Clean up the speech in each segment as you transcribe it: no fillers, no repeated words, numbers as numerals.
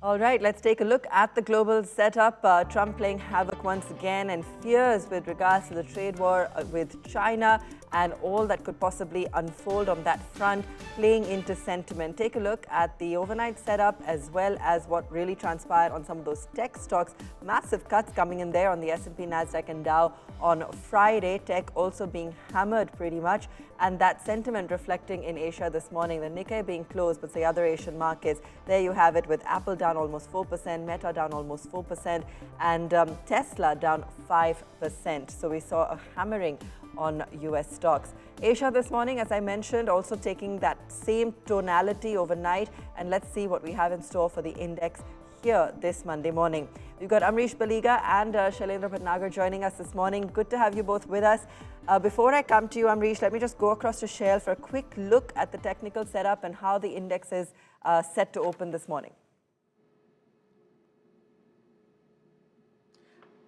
All right, let's take a look at the global setup. Trump playing havoc once again and fears with regards to the trade war with China and all that could possibly unfold on that front, playing into sentiment. Take a look at the overnight setup as well as what really transpired on some of those tech stocks. Massive cuts coming in there on the S&P, Nasdaq and Dow on Friday. Tech also being hammered pretty much, and that sentiment reflecting in Asia this morning. The Nikkei being closed, but the other Asian markets, there you have it, with Apple down almost 4%, Meta down almost 4%, and Tesla down 5%. So we saw a hammering on US stocks. Asia this morning, as I mentioned, also taking that same tonality overnight. And let's see what we have in store for the index here this Monday morning. We've got Amrish Baliga and Shailendra Bhatnagar joining us this morning. Good to have you both with us. Before I come to you, Amrish, let me just go across to Shail for a quick look at the technical setup and how the index is set to open this morning.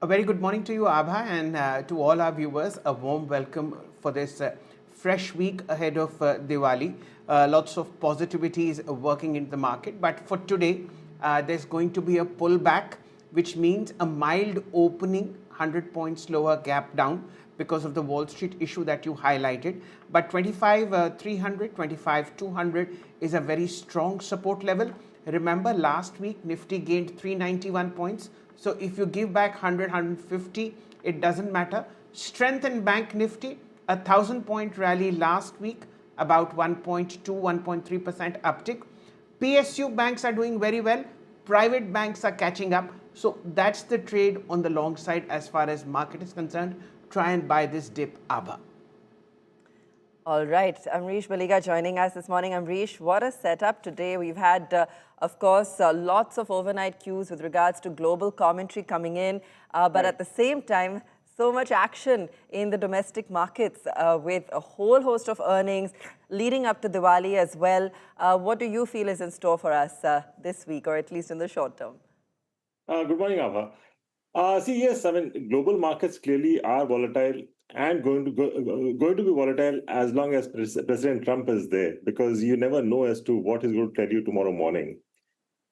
A very good morning to you, Abha, and to all our viewers, a warm welcome for this fresh week ahead of Diwali. Lots of positivities working in the market, but for today, there's going to be a pullback, which means a mild opening, 100 points lower gap down because of the Wall Street issue that you highlighted. But 25,300, 25,200 is a very strong support level. Remember, last week, Nifty gained 391 points. So if you give back 100, 150, it doesn't matter. Strength in Bank Nifty, a 1,000-point rally last week, about 1.2, 1.3% uptick. PSU banks are doing very well. Private banks are catching up. So that's the trade on the long side as far as market is concerned. Try and buy this dip, Abha. All right, Amrish Baliga joining us this morning. Amrish, what a setup today. We've had, of course, lots of overnight cues with regards to global commentary coming in, but at the same time, so much action in the domestic markets with a whole host of earnings leading up to Diwali as well. What do you feel is in store for us this week, or at least in the short term? Good morning, Abha. Yes, I mean, global markets clearly are volatile and going to be volatile as long as President Trump is there, because you never know as to what he's going to tell you tomorrow morning.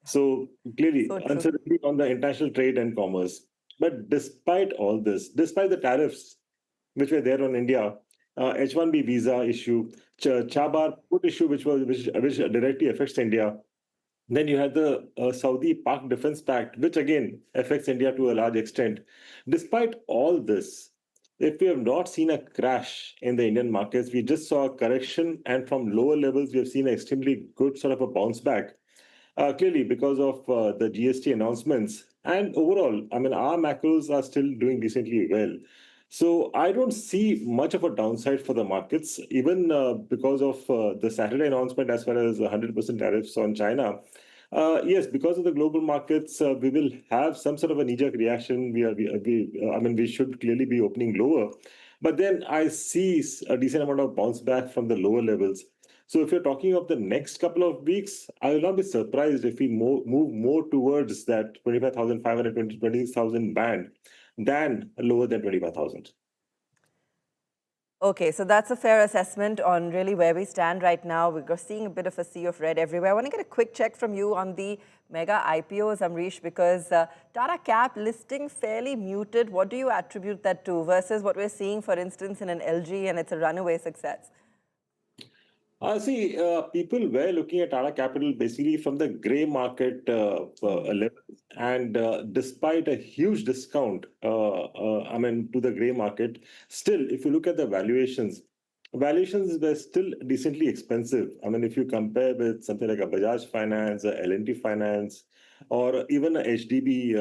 So clearly, uncertainty on the international trade and commerce. But despite all this, despite the tariffs which were there on India, H-1B visa issue, Chabar put issue, which directly affects India. Then you had the Saudi-Pak Defense Pact, which again affects India to a large extent. Despite all this, if we have not seen a crash in the Indian markets, we just saw a correction, and from lower levels, we have seen an extremely good sort of a bounce back. Clearly, because of the GST announcements. And overall, I mean, our macros are still doing decently well. So I don't see much of a downside for the markets, even because of the Saturday announcement as far as 100% tariffs on China. Yes, because of the global markets, we will have some sort of a knee-jerk reaction. We should clearly be opening lower. But then I see a decent amount of bounce back from the lower levels. So if you're talking of the next couple of weeks, I will not be surprised if we move more towards that 25,500, 26,000 band than lower than 25,000. Okay, so that's a fair assessment on really where we stand right now. We're seeing a bit of a sea of red everywhere. I want to get a quick check from you on the mega IPOs, Amrish, because Tata Cap listing fairly muted. What do you attribute that to versus what we're seeing, for instance, in an LG, and it's a runaway success? People were looking at Tata Capital basically from the grey market level, and despite a huge discount, to the grey market, still, if you look at the valuations were still decently expensive. I mean, if you compare with something like a Bajaj Finance, a L&T Finance, or even a HDB,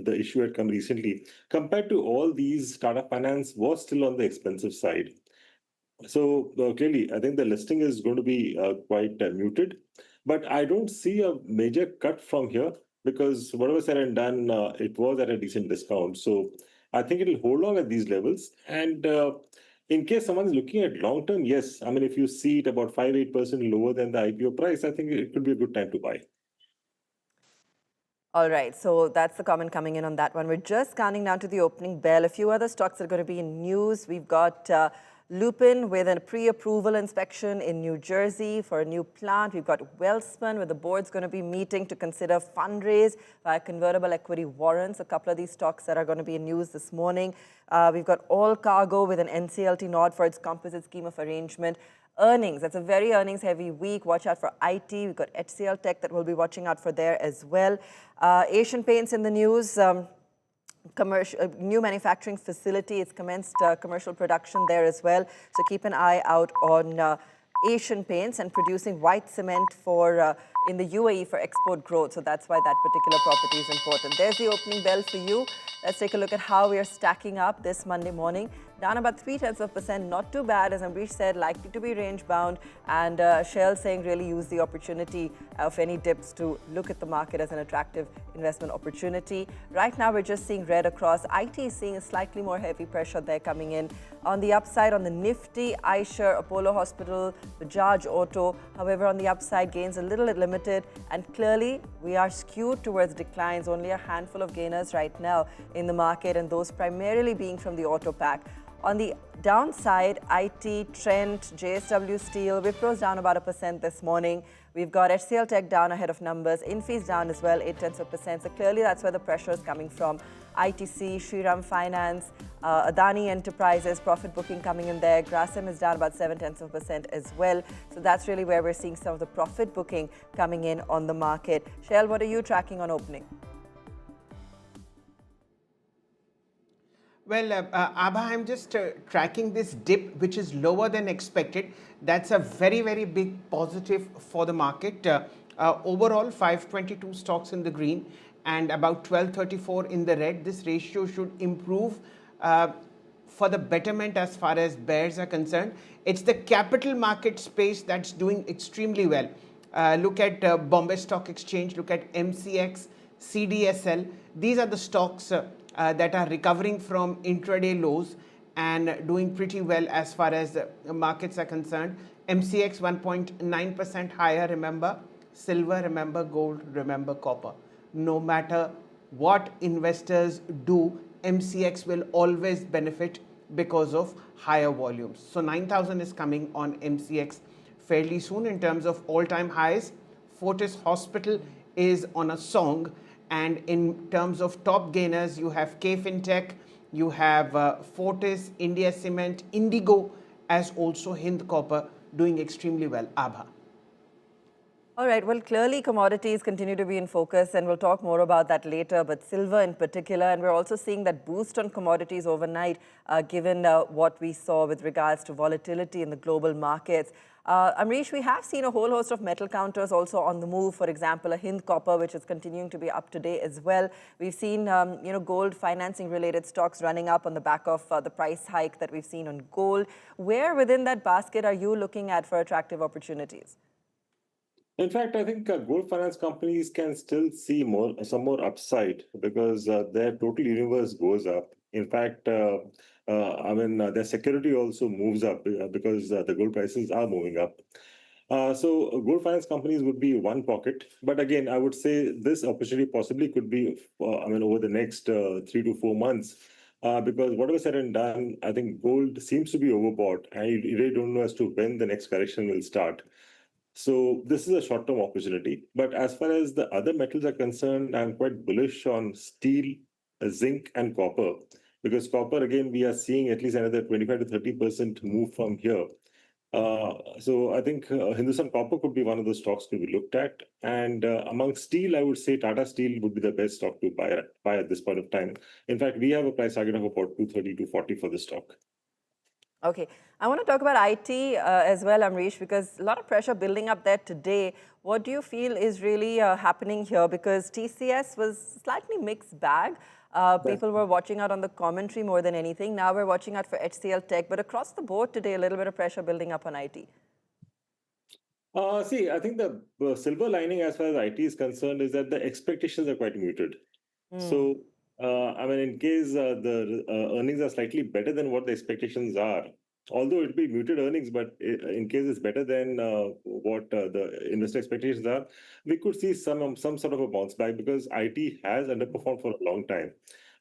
the issue had come recently, compared to all these, Tata Finance was still on the expensive side. So clearly, I think the listing is going to be quite muted, but I don't see a major cut from here because whatever said and done, it was at a decent discount. So I think it will hold on at these levels. And in case someone is looking at long term, yes, I mean, if you see it about 5-8% lower than the IPO price, I think it could be a good time to buy. All right, so that's the comment coming in on that one. We're just counting down to the opening bell. A few other stocks are going to be in news. We've got Lupin with a pre-approval inspection in New Jersey for a new plant. We've got Welspun, where the board's going to be meeting to consider fundraise via convertible equity warrants. A couple of these stocks that are going to be in news this morning. We've got All Cargo with an NCLT nod for its composite scheme of arrangement. Earnings, that's a very earnings-heavy week. Watch out for IT. We've got HCL Tech that we'll be watching out for there as well. Asian Paints in the news. New manufacturing facility. It's commenced commercial production there as well. So keep an eye out on Asian Paints and producing white cement for in the UAE for export growth. So that's why that particular property is important. There's the opening bell for you. Let's take a look at how we are stacking up this Monday morning. Down about 0.3%, not too bad. As Amrish said, likely to be range bound. And Shell saying really use the opportunity of any dips to look at the market as an attractive investment opportunity. Right now, we're just seeing red across. IT is seeing a slightly more heavy pressure there coming in. On the upside, on the Nifty, iShares, Apollo Hospital, Bajaj Auto. However, on the upside, gains a little limited. And clearly, we are skewed towards declines. Only a handful of gainers right now in the market, and those primarily being from the auto pack. On the downside, IT, Trent, JSW Steel, Wipro's down about 1% this morning. We've got HCL Tech down ahead of numbers. Infy's down as well, 0.8%. So clearly that's where the pressure is coming from. ITC, Shriram Finance, Adani Enterprises, profit booking coming in there. Grasim is down about 0.7% as well. So that's really where we're seeing some of the profit booking coming in on the market. Shail, what are you tracking on opening? Well, Abha, I'm just tracking this dip, which is lower than expected. That's a very, very big positive for the market. Overall, 522 stocks in the green and about 1234 in the red. This ratio should improve for the betterment as far as bears are concerned. It's the capital market space that's doing extremely well. Look at Bombay Stock Exchange, look at MCX, CDSL. These are the stocks that are recovering from intraday lows and doing pretty well as far as markets are concerned. MCX 1.9% higher, remember. Silver, remember. Gold, remember. Copper. No matter what investors do, MCX will always benefit because of higher volumes. So 9,000 is coming on MCX fairly soon in terms of all-time highs. Fortis Hospital is on a song. And in terms of top gainers, you have KFintech, you have Fortis, India Cement, Indigo, as also Hind Copper doing extremely well. Abha. All right. Well, clearly commodities continue to be in focus, and we'll talk more about that later, but silver in particular. And we're also seeing that boost on commodities overnight, given what we saw with regards to volatility in the global markets. Amrish, we have seen a whole host of metal counters also on the move. For example, a Hind Copper, which is continuing to be up today as well. We've seen, gold financing related stocks running up on the back of the price hike that we've seen on gold. Where within that basket are you looking at for attractive opportunities? In fact, I think gold finance companies can still see some more upside because their total universe goes up. In fact, their security also moves up because the gold prices are moving up. So gold finance companies would be one pocket. But again, I would say this opportunity possibly could be, over the next 3 to 4 months. Because whatever said and done, I think gold seems to be overbought. I really don't know as to when the next correction will start. So this is a short-term opportunity. But as far as the other metals are concerned, I'm quite bullish on steel, zinc, and copper. Because copper, again, we are seeing at least another 25 to 30% move from here. So I think Hindustan Copper could be one of the stocks to be looked at. And among steel, I would say Tata Steel would be the best stock to buy at this point of time. In fact, we have a price target of about 230 to 40 for the stock. Okay, I want to talk about IT as well, Amrish, because a lot of pressure building up there today. What do you feel is really happening here? Because TCS was slightly mixed bag. People were watching out on the commentary more than anything. Now we're watching out for HCL Tech, but across the board today, a little bit of pressure building up on IT. I think the silver lining as far as IT is concerned is that the expectations are quite muted. So, in case the earnings are slightly better than what the expectations are, although it be muted earnings, but in case it's better than what the investor expectations are, we could see some sort of a bounce back because IT has underperformed for a long time.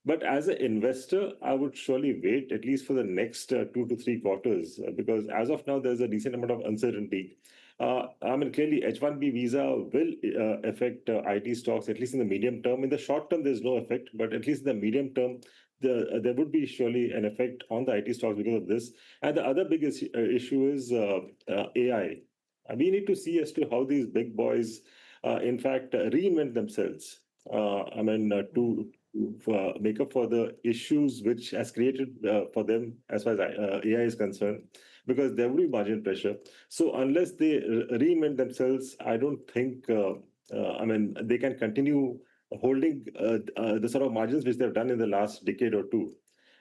But as an investor, I would surely wait at least for the next 2 to 3 quarters because as of now, there's a decent amount of uncertainty. I mean, clearly, H-1B visa will affect IT stocks, at least in the medium term. In the short term, there's no effect, but at least in the medium term, there would be surely an effect on the IT stocks because of this. And the other biggest issue is AI. We need to see as to how these big boys, in fact, reinvent themselves. To make up for the issues which has created for them as far as AI is concerned, because there will be margin pressure. So unless they reinvent themselves, I don't think, they can continue holding the sort of margins which they've done in the last decade or two.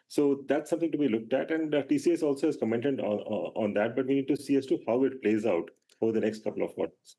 So that's something to be looked at. And TCS also has commented on that, but we need to see as to how it plays out over the next couple of months.